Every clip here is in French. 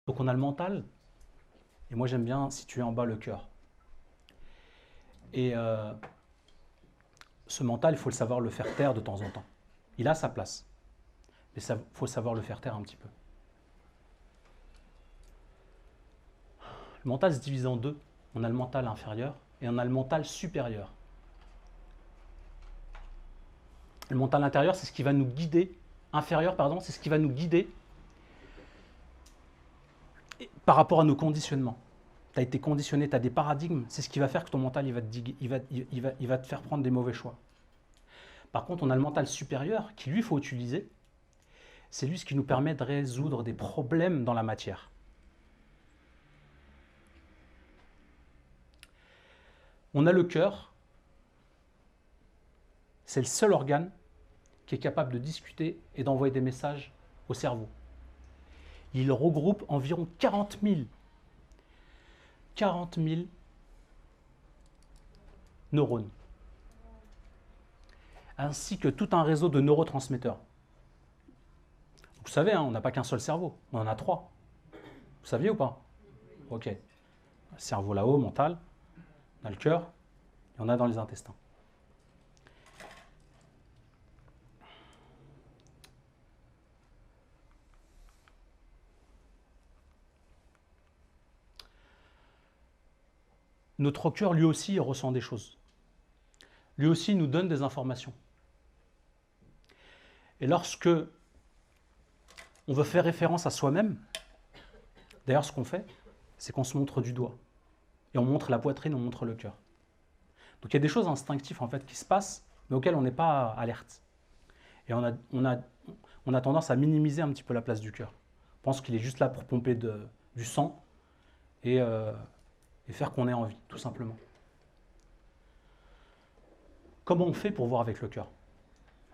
Donc on a le mental, et moi j'aime bien situer en bas le cœur. Et ce mental, il faut le savoir le faire taire de temps en temps. Il a sa place, mais il faut savoir le faire taire un petit peu. Le mental se divise en deux. On a le mental inférieur et on a le mental supérieur. Le mental intérieur, c'est ce qui va nous guider, inférieur, pardon, c'est ce qui va nous guider par rapport à nos conditionnements. Tu as été conditionné, tu as des paradigmes, c'est ce qui va faire que ton mental il va te faire prendre des mauvais choix. Par contre, on a le mental supérieur qui, lui, il faut utiliser. C'est lui ce qui nous permet de résoudre des problèmes dans la matière. On a le cœur, c'est le seul organe qui est capable de discuter et d'envoyer des messages au cerveau. Il regroupe environ 40 000 neurones, ainsi que tout un réseau de neurotransmetteurs. Vous savez, hein, on n'a pas qu'un seul cerveau, on en a 3. Vous saviez ou pas? Ok. Le cerveau là-haut, mental, on a le cœur, et on a dans les intestins. Notre cœur, lui aussi, il ressent des choses. Lui aussi, il nous donne des informations. Et lorsque on veut faire référence à soi-même, d'ailleurs, ce qu'on fait, c'est qu'on se montre du doigt. Et on montre la poitrine, on montre le cœur. Donc il y a des choses instinctives en fait qui se passent, mais auxquelles on n'est pas alerte. Et on a tendance à minimiser un petit peu la place du cœur. On pense qu'il est juste là pour pomper du sang et faire qu'on ait envie, tout simplement. Comment on fait pour voir avec le cœur?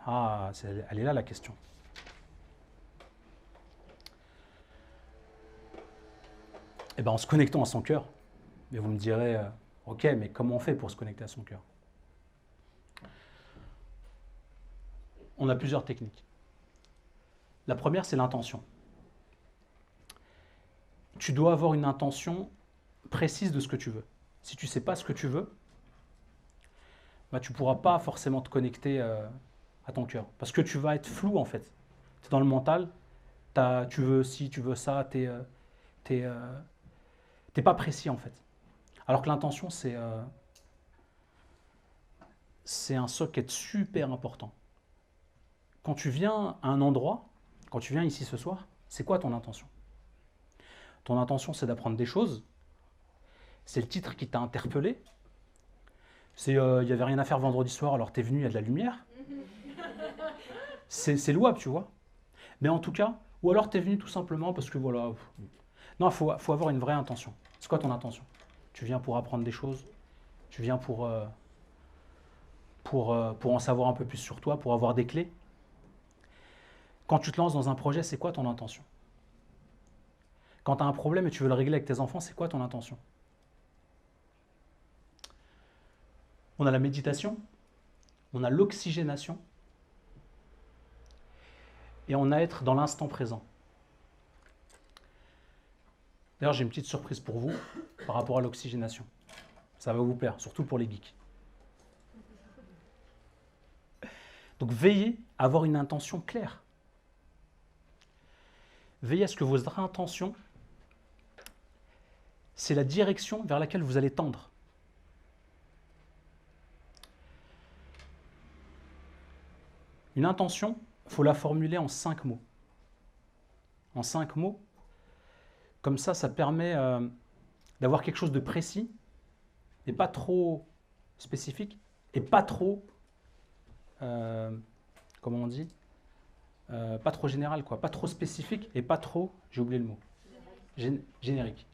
Ah, elle est là la question. Eh bien, en se connectant à son cœur. Mais vous me direz, ok, mais comment on fait pour se connecter à son cœur? On a plusieurs techniques. La première, c'est l'intention. Tu dois avoir une intention précise de ce que tu veux. Si tu ne sais pas ce que tu veux, bah, tu ne pourras pas forcément te connecter à ton cœur. Parce que tu vas être flou en fait. Tu es dans le mental, tu veux ci, tu veux ça, tu n'es pas précis en fait. Alors que l'intention, c'est un socket super important. Quand tu viens à un endroit, quand tu viens ici ce soir, c'est quoi ton intention? Ton intention, c'est d'apprendre des choses. C'est le titre qui t'a interpellé. C'est il n'y avait rien à faire vendredi soir, alors t'es venu, il y a de la lumière. C'est louable, tu vois. Mais en tout cas, ou alors t'es venu tout simplement parce que voilà. Non, il faut avoir une vraie intention. C'est quoi ton intention? Tu viens pour apprendre des choses. Tu viens pour en savoir un peu plus sur toi, pour avoir des clés. Quand tu te lances dans un projet, c'est quoi ton intention? Quand tu as un problème et tu veux le régler avec tes enfants, c'est quoi ton intention? On a la méditation, on a l'oxygénation, et on a être dans l'instant présent. D'ailleurs, j'ai une petite surprise pour vous par rapport à l'oxygénation. Ça va vous plaire, surtout pour les geeks. Donc veillez à avoir une intention claire. Veillez à ce que votre intention, c'est la direction vers laquelle vous allez tendre. Une intention, il faut la formuler en 5 mots. En 5 mots, comme ça permet d'avoir quelque chose de précis, mais pas trop spécifique, et pas trop, comment on dit, pas trop général, quoi, pas trop spécifique, et pas trop, j'ai oublié le mot, générique.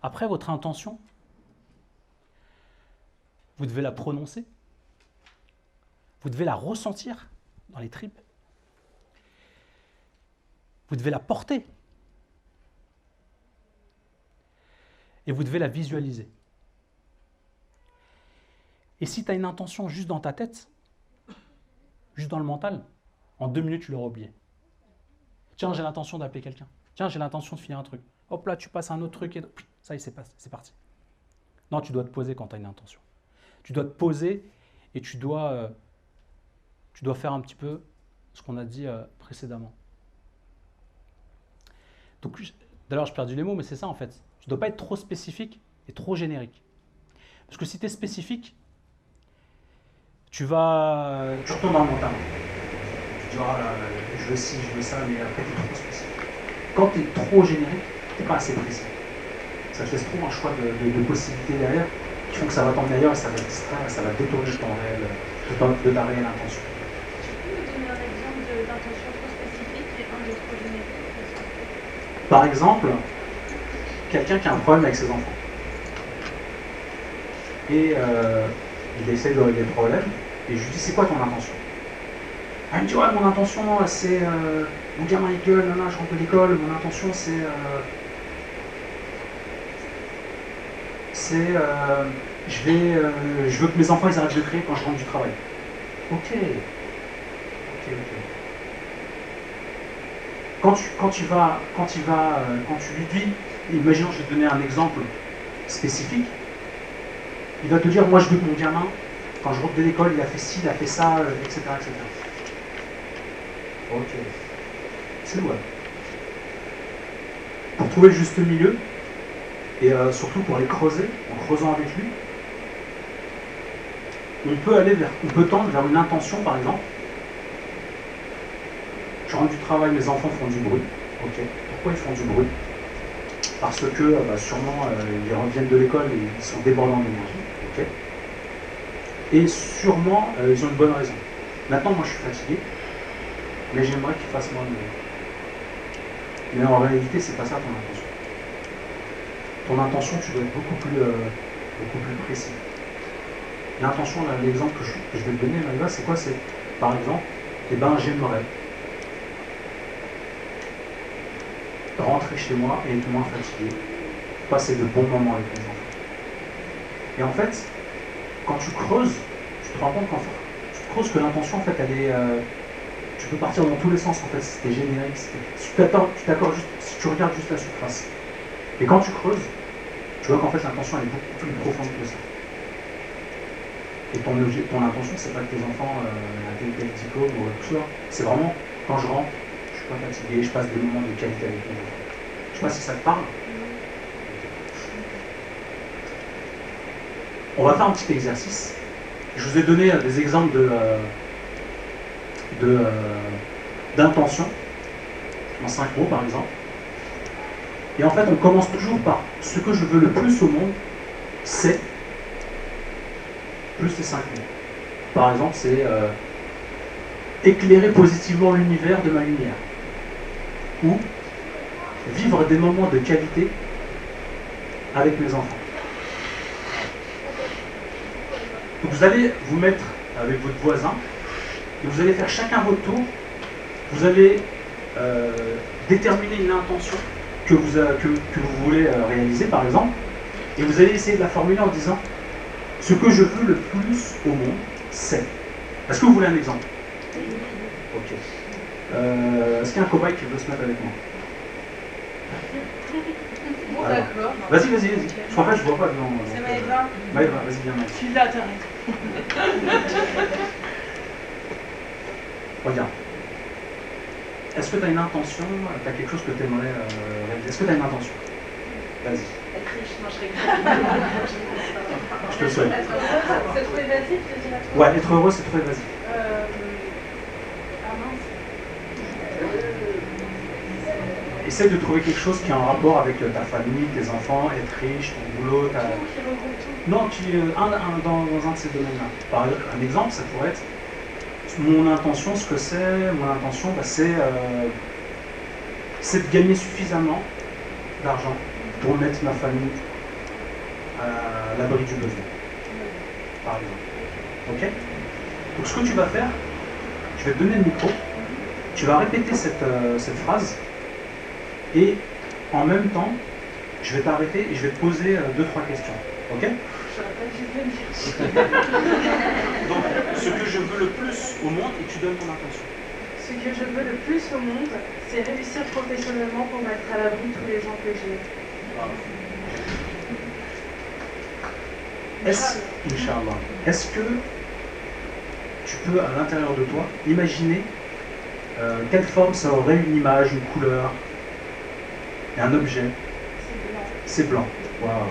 Après, votre intention, vous devez la prononcer, vous devez la ressentir dans les tripes, vous devez la porter, et vous devez la visualiser. Et si tu as une intention juste dans ta tête, juste dans le mental, en 2 minutes, tu l'auras oublié. Tiens, j'ai l'intention d'appeler quelqu'un. Tiens, j'ai l'intention de finir un truc. Hop là, tu passes à un autre truc et ça y est, c'est parti. Non, tu dois te poser quand tu as une intention. Tu dois te poser et tu dois faire un petit peu ce qu'on a dit précédemment. Donc, d'ailleurs, j'ai perdu les mots, mais c'est ça en fait. Tu ne dois pas être trop spécifique et trop générique. Parce que si tu es spécifique, tu retournes dans le mental. Tu dis, oh là, je veux ci, je veux ça, mais après tu es trop spécifique. Quand tu es trop générique, tu n'es pas assez précis. Ça te laisse trop un choix de possibilités derrière qui font que ça va t'emmener ailleurs et ça va te distraire, ça va détourner de ta réelle intention. Tu peux me donner un exemple d'intention trop spécifique et un de trop générique? Par exemple, quelqu'un qui a un problème avec ses enfants. Et il essaie de régler le problème, et je lui dis, c'est quoi ton intention? Elle me dit, ouais, mon intention, c'est mon gamin il gueule, non, je rentre de l'école, mon intention c'est je veux que mes enfants ils arrêtent de crier quand je rentre du travail. Ok. Quand tu lui dis, imaginons, je vais te donner un exemple spécifique, il va te dire, moi je veux que mon gamin, quand je rentre de l'école, il a fait ci, il a fait ça, etc. etc. Ok. C'est louable. Pour trouver le juste milieu, et surtout pour les creuser, en creusant avec lui, on peut tendre vers une intention, par exemple. Je rentre du travail, mes enfants font du bruit. Ok. Pourquoi ils font du bruit? Parce que sûrement ils reviennent de l'école et ils sont débordants d'énergie. Ok. Et sûrement ils ont une bonne raison. Maintenant, moi je suis fatigué, mais j'aimerais qu'ils fassent moins de bruit. Mais en réalité, c'est pas ça ton intention. Ton intention, tu dois être beaucoup plus précis. L'intention, l'exemple que je vais te donner, Maïva, c'est quoi? C'est, par exemple, j'aimerais rentrer chez moi et être moins fatigué, passer de bons moments avec mes enfants. Et en fait, quand tu creuses, tu te rends compte que l'intention, en fait, elle est... tu peux partir dans tous les sens, en fait, si c'était générique, si tu regardes juste la surface. Et quand tu creuses, tu vois qu'en fait l'intention elle est beaucoup plus profonde que ça. Et ton intention, c'est pas que tes enfants aient tel diplôme ou tout ça. C'est vraiment, quand je rentre, je suis pas fatigué, je passe des moments de qualité avec mes enfants. Je sais pas si ça te parle. On va faire un petit exercice. Je vous ai donné des exemples d'intention, en 5 mots par exemple. Et en fait, on commence toujours par ce que je veux le plus au monde, c'est plus les 5 mots. Par exemple, c'est éclairer positivement l'univers de ma lumière. Ou vivre des moments de qualité avec mes enfants. Donc vous allez vous mettre avec votre voisin et vous allez faire chacun votre tour. Vous allez déterminer une intention que vous voulez réaliser, par exemple, et vous allez essayer de la formuler en disant ce que je veux le plus au monde, c'est. Est-ce que vous voulez un exemple? Ok. Est-ce qu'il y a un cobaye qui veut se mettre avec moi? Bon, d'accord. Vas-y. En fait, je vois pas devant. C'est Maëva. Maëva, vas-y, viens. Tu l'as, t'arrêtes. Regarde. Est-ce que tu as une intention, tu as quelque chose que tu aimerais réaliser? Est-ce que tu as une intention? Vas-y. Être riche, non, je rigole. Je te le souhaite. C'est trop évasif, je dirais. Ouais, être heureux, c'est trop évasif. Ah mince. Essaye de trouver quelque chose qui a un rapport avec ta famille, tes enfants, être riche, ton boulot. Qui regroupe tout. Non, dans un de ces domaines-là. Par exemple, un exemple, ça pourrait être mon intention, ce que c'est, c'est de gagner suffisamment d'argent pour mettre ma famille à l'abri du besoin, par exemple. Ok? Donc ce que tu vas faire, je vais te donner le micro, tu vas répéter cette phrase, et en même temps, je vais t'arrêter et je vais te poser 2-3 questions. Ok? Donc, ce que je veux le plus au monde, et tu donnes ton intention. Ce que je veux le plus au monde, c'est réussir professionnellement pour mettre à l'abri tous les gens que j'aime. Inch'Allah. Est-ce que tu peux, à l'intérieur de toi, imaginer quelle forme ça aurait, une image, une couleur, et un objet? C'est blanc. C'est blanc. Waouh.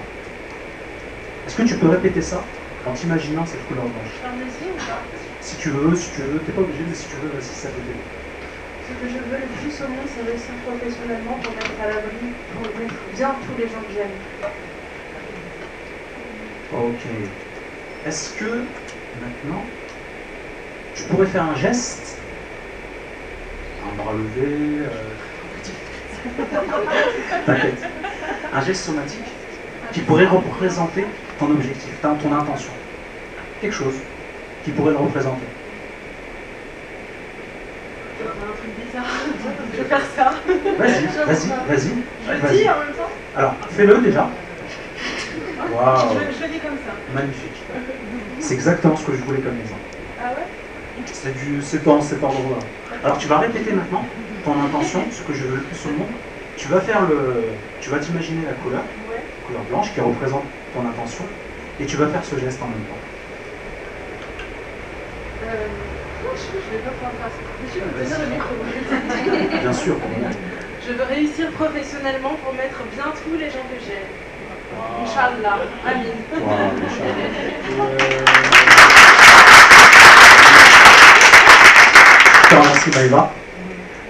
Est-ce que tu peux répéter ça en t'imaginant cette couleur blanche? Ferme les yeux ou pas? Si tu veux, t'es pas obligé, mais si tu veux, vas-y, ça peut t'aider. Ce que je veux le plus au monde, c'est réussir professionnellement pour mettre à l'abri, pour mettre bien tous les gens que j'aime. Ok. Est-ce que, maintenant, tu pourrais faire un geste, un bras levé, t'inquiète, un geste somatique qui pourrait représenter ton objectif, ton intention. Quelque chose qui pourrait le représenter. Je vais faire un truc bizarre. Je vais faire ça. Vas-y. Je dis en même temps. Alors, fais-le déjà. Waouh, Je le dis comme ça. magnifique. C'est exactement ce que je voulais comme exemple. Ah ouais? C'est dans cet ordre-là. Alors, tu vas répéter maintenant ton intention, ce que je veux le plus au monde. Tu vas t'imaginer la couleur blanche qui représente ton intention, et tu vas faire ce geste en même temps. Je vais pas pouvoir faire ça. Je vais tenir le micro. Bien sûr, pour moi. Je veux réussir professionnellement pour mettre bien tous les gens que j'aime. Inch'Allah. Amin. Je te remercie, Maïva.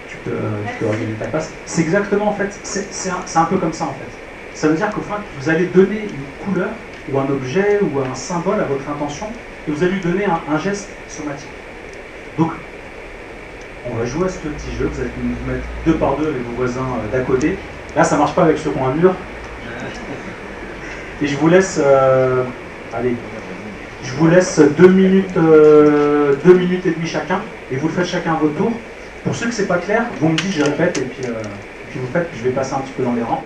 Tu peux revenir ta place. C'est exactement, en fait, c'est un peu comme ça, en fait. Ça veut dire qu'au fin, vous allez donner une couleur, ou un objet, ou un symbole à votre intention, et vous allez lui donner un geste somatique. Donc, on va jouer à ce petit jeu. Vous allez vous mettre 2 par 2 avec vos voisins d'à côté. Là, ça marche pas avec ceux qui ont un mur. Et je vous laisse, allez, je vous laisse 2 minutes, 2 minutes et demie chacun, et vous le faites chacun à votre tour. Pour ceux que c'est pas clair, vous me dites, je répète, et puis vous faites, puis je vais passer un petit peu dans les rangs.